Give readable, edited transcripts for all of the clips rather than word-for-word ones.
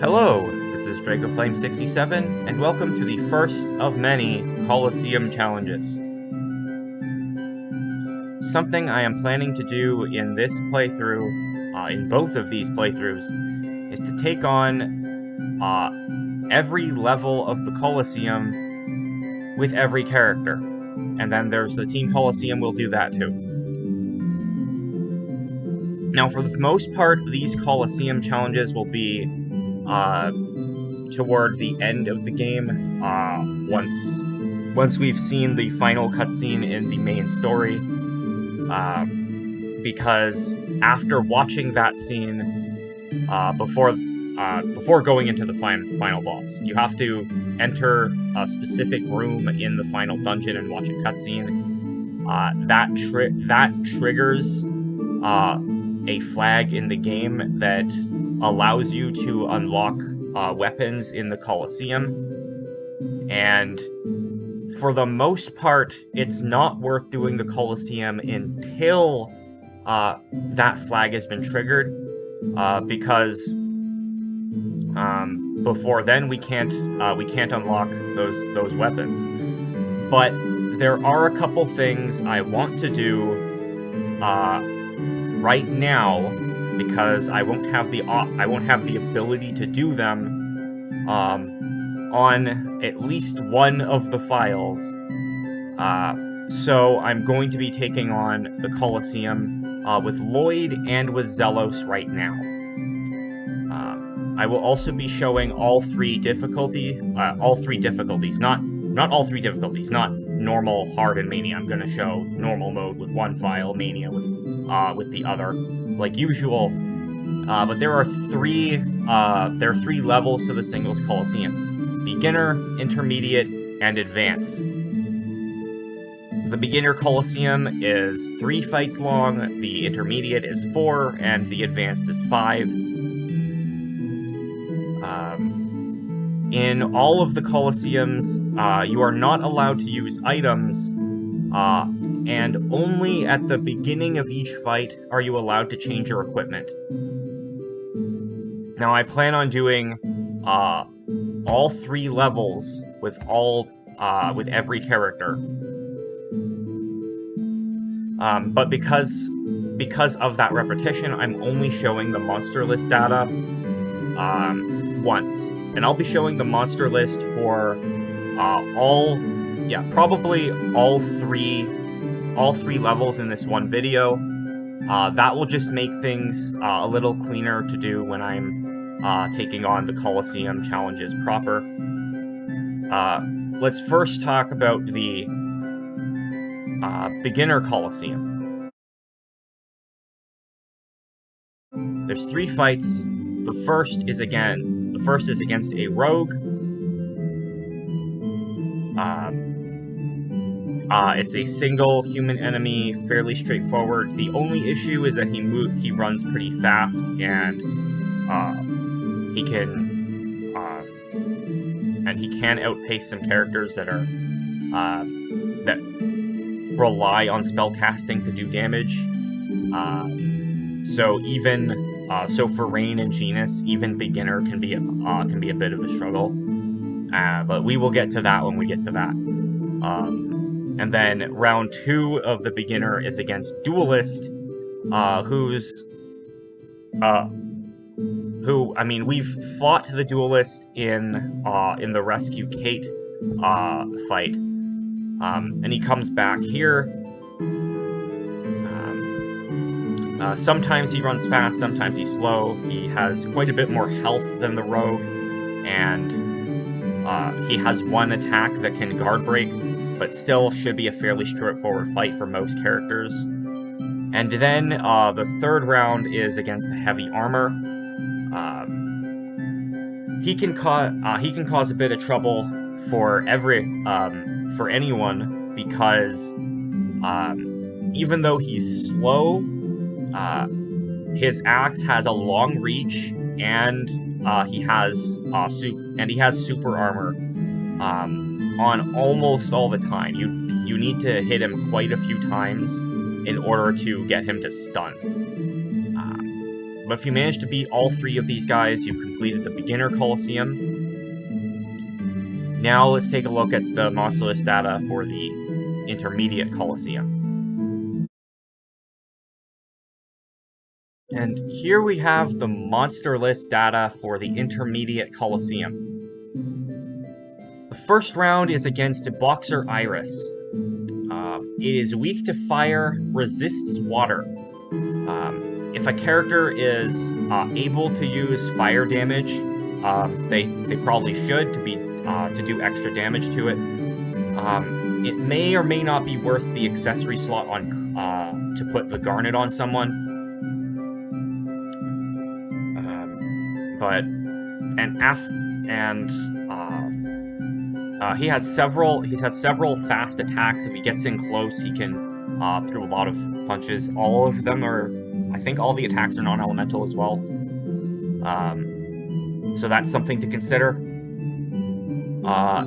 Hello, this is DracoFlame67, and welcome to the first of many Coliseum challenges. Something I am planning to do in this playthrough, in both of these playthroughs, is to take on every level of the Coliseum with every character. And then there's the Team Coliseum, we'll do that too. Now, for the most part, these Coliseum challenges will be toward the end of the game, once we've seen the final cutscene in the main story, because after watching that scene, before going into the final boss, you have to enter a specific room in the final dungeon and watch a cutscene. That triggers a flag in the game that allows you to unlock weapons in the Coliseum, and for the most part, it's not worth doing the Coliseum until that flag has been triggered, because before then we can't unlock those weapons. But there are a couple things I want to do right now, because I won't have the ability to do them on at least one of the files. So I'm going to be taking on the Coliseum with Lloyd and with Zelos right now. I will also be showing all three difficulties, not all three difficulties, not normal, hard, and mania. I'm going to show normal mode with one file, mania with the other, like usual. But there are three levels to the Singles Coliseum: beginner, intermediate, and advance. The beginner Coliseum is 3 fights long, the intermediate is 4, and the advanced is 5. In all of the Coliseums, you are not allowed to use items, and only at the beginning of each fight are you allowed to change your equipment. Now, I plan on doing all 3 levels with every character. But because of that repetition, I'm only showing the monster list data once. And I'll be showing the monster list for probably all three levels in this one video. That will just make things a little cleaner to do when I'm taking on the Coliseum challenges proper. Let's first talk about the beginner Coliseum. There's 3 fights. The first is against a rogue. It's a single human enemy, fairly straightforward. The only issue is that he runs pretty fast, and he can outpace some characters that rely on spell casting to do damage. So for Rain and Genus, even beginner can be a bit of a struggle. But we will get to that when we get to that. And then round 2 of the beginner is against Duelist, we've fought the Duelist in the Rescue Kate fight. And he comes back here. Sometimes he runs fast, sometimes he's slow. He has quite a bit more health than the rogue, and he has one attack that can guard break, but still should be a fairly straightforward fight for most characters. And then the third round is against the heavy armor. He can cause a bit of trouble for anyone, because even though he's slow, his axe has a long reach, and he has super armor on almost all the time. You need to hit him quite a few times in order to get him to stun. But if you manage to beat all 3 of these guys, you've completed the Beginner Coliseum. Now let's take a look at the monster list data for the Intermediate Coliseum. And here we have the monster list data for the Intermediate Coliseum. The first round is against a Boxer Iris. It is weak to fire, resists water. If a character is able to use fire damage, they probably should to do extra damage to it. It may or may not be worth the accessory slot on to put the garnet on someone. He has several fast attacks. If he gets in close, he can throw a lot of punches. All of them are, I think all the attacks are non-elemental as well. So that's something to consider.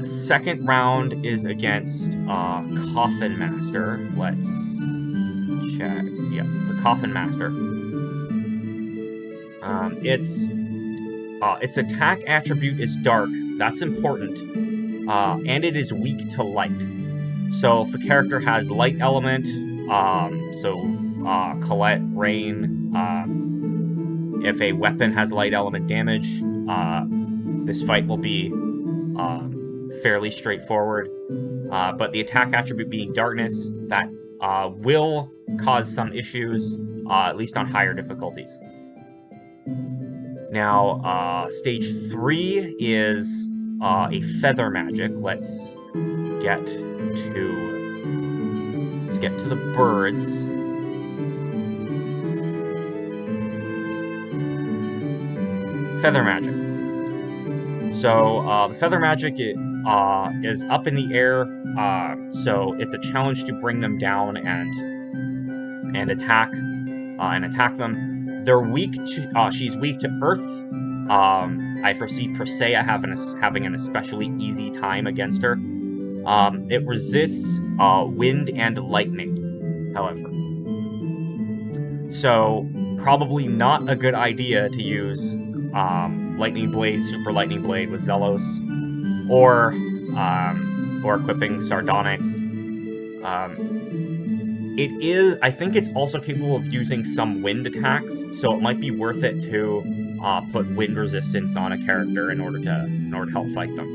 Second round is against Coffin Master. Let's check. Yeah, the Coffin Master. Its attack attribute is dark. That's important. And it is weak to light. So if a character has light element, Colette, Rain, if a weapon has light element damage, this fight will be fairly straightforward. But the attack attribute being darkness, that will cause some issues, at least on higher difficulties. Now, stage 3 is a feather magic. Let's get to the birds. Feather magic. So the feather magic is up in the air. So it's a challenge to bring them down and attack them. They're weak to, she's weak to earth. I foresee Persea having an especially easy time against her. It resists wind and lightning, however. So probably not a good idea to use Lightning Blade, Super Lightning Blade with Zelos, or equipping Sardonyx. I think it's also capable of using some wind attacks, so it might be worth it to put wind resistance on a character in order to help fight them.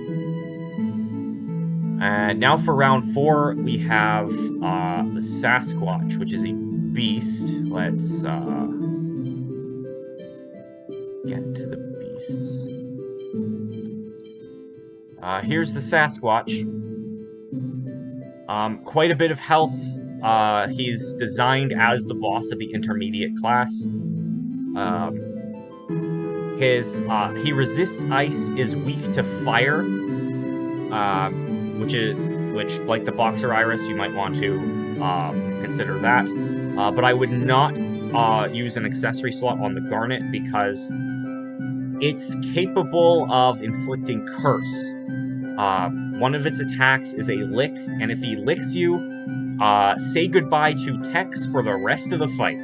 And now for round 4, we have the Sasquatch, which is a beast. Let's get to the beasts. Here's the Sasquatch. Quite a bit of health. He's designed as the boss of the intermediate class. He resists ice, is weak to fire, which like the Boxer Iris, you might want to consider that. But I would not use an accessory slot on the Garnet because it's capable of inflicting curse. One of its attacks is a lick, and if he licks you, say goodbye to Tex for the rest of the fight.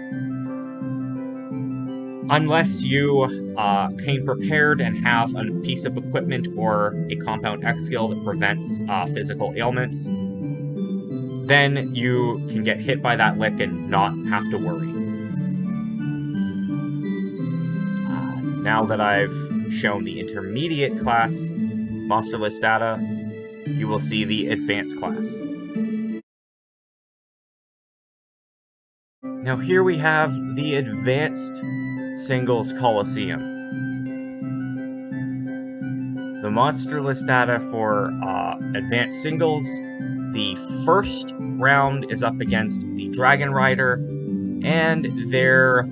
Unless you came prepared and have a piece of equipment or a Compound X skill that prevents physical ailments, then you can get hit by that lick and not have to worry. Now that I've shown the intermediate class monster list data, you will see the advanced class. Now here we have the advanced Singles Coliseum. The monster list data for advanced singles. The first round is up against the Dragon Rider and their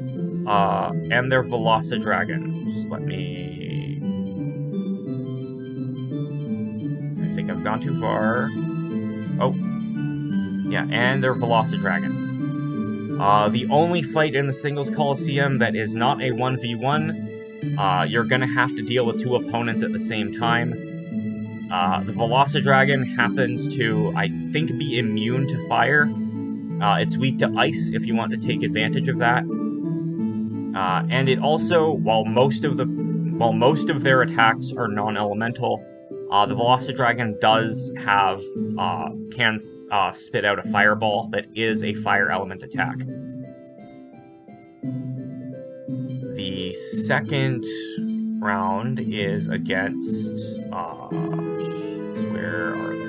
Velocidragon. Just let me... I think I've gone too far. Oh. Yeah, and their Velocidragon. The only fight in the Singles Coliseum that is not a 1v1, you're gonna have to deal with 2 opponents at the same time. The Velocidragon happens to, I think, be immune to fire. It's weak to ice if you want to take advantage of that. And it also, while most of their attacks are non-elemental, the Velocidragon does have can spit out a fireball that is a fire element attack. The second round is against where are they?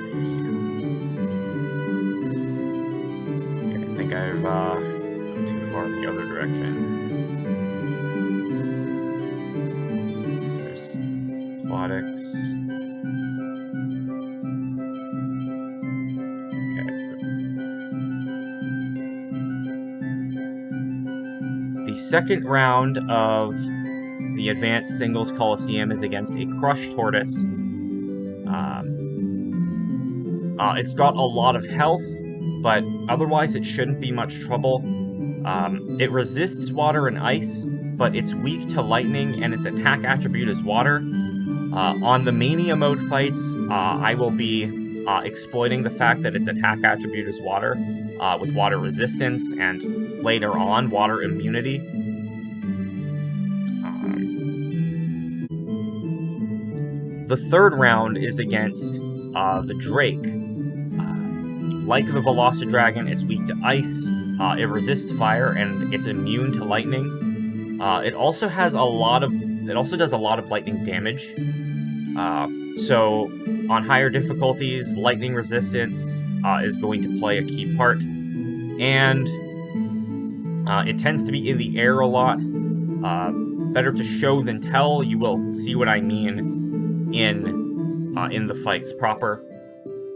Okay, I think I've gone too far in the other direction. There's aquatics. Okay. The second round of the Advanced Singles Coliseum is against a Crushed Tortoise. It's got a lot of health, but otherwise it shouldn't be much trouble. It resists water and ice, but it's weak to lightning, and its attack attribute is water. On the Mania mode fights, I will be exploiting the fact that its attack attribute is water, with water resistance, and later on, water immunity. The third round is against the Drake. Like the Velocidragon, it's weak to ice, it resists fire, and it's immune to lightning. It also does a lot of lightning damage. So on higher difficulties, lightning resistance is going to play a key part, and it tends to be in the air a lot. Better to show than tell. You will see what I mean in the fights proper.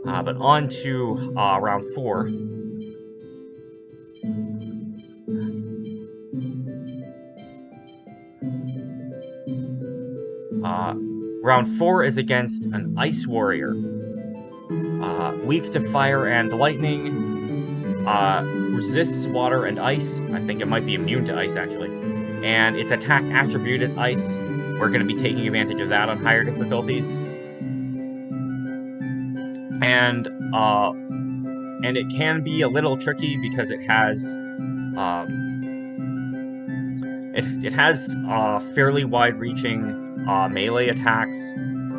But on to round 4. Round 4 is against an Ice Warrior. Weak to fire and lightning, resists water and ice. I think it might be immune to ice, actually. And its attack attribute is ice. We're going to be taking advantage of that on higher difficulties. And it can be a little tricky because it has fairly wide-reaching melee attacks.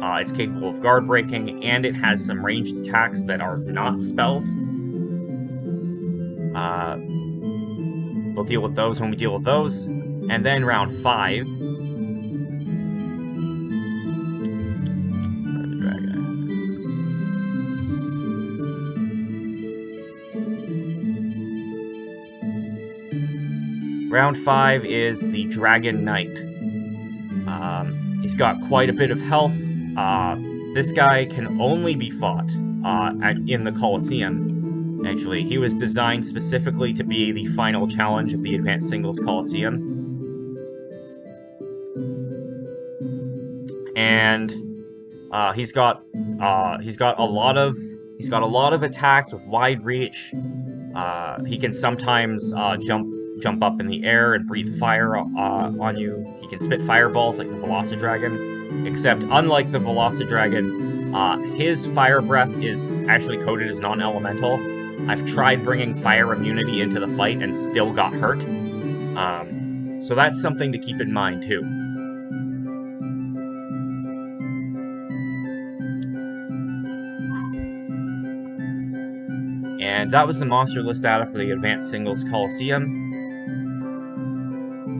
It's capable of guard breaking, and it has some ranged attacks that are not spells. We'll deal with those when we deal with those. And then round 5. Round 5 is the Dragon Knight. He's got quite a bit of health. This guy can only be fought in the Coliseum. Actually, he was designed specifically to be the final challenge of the Advanced Singles Coliseum. And he's got a lot of attacks with wide reach. He can sometimes jump up in the air and breathe fire on you. He can spit fireballs like the Velocidragon, except unlike the Velocidragon, his fire breath is actually coded as non-elemental. I've tried bringing fire immunity into the fight and still got hurt. So that's something to keep in mind too. And that was the monster list data for the Advanced Singles Coliseum.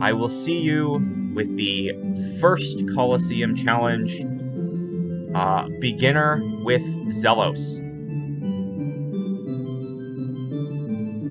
I will see you with the first Coliseum challenge, beginner with Zelos.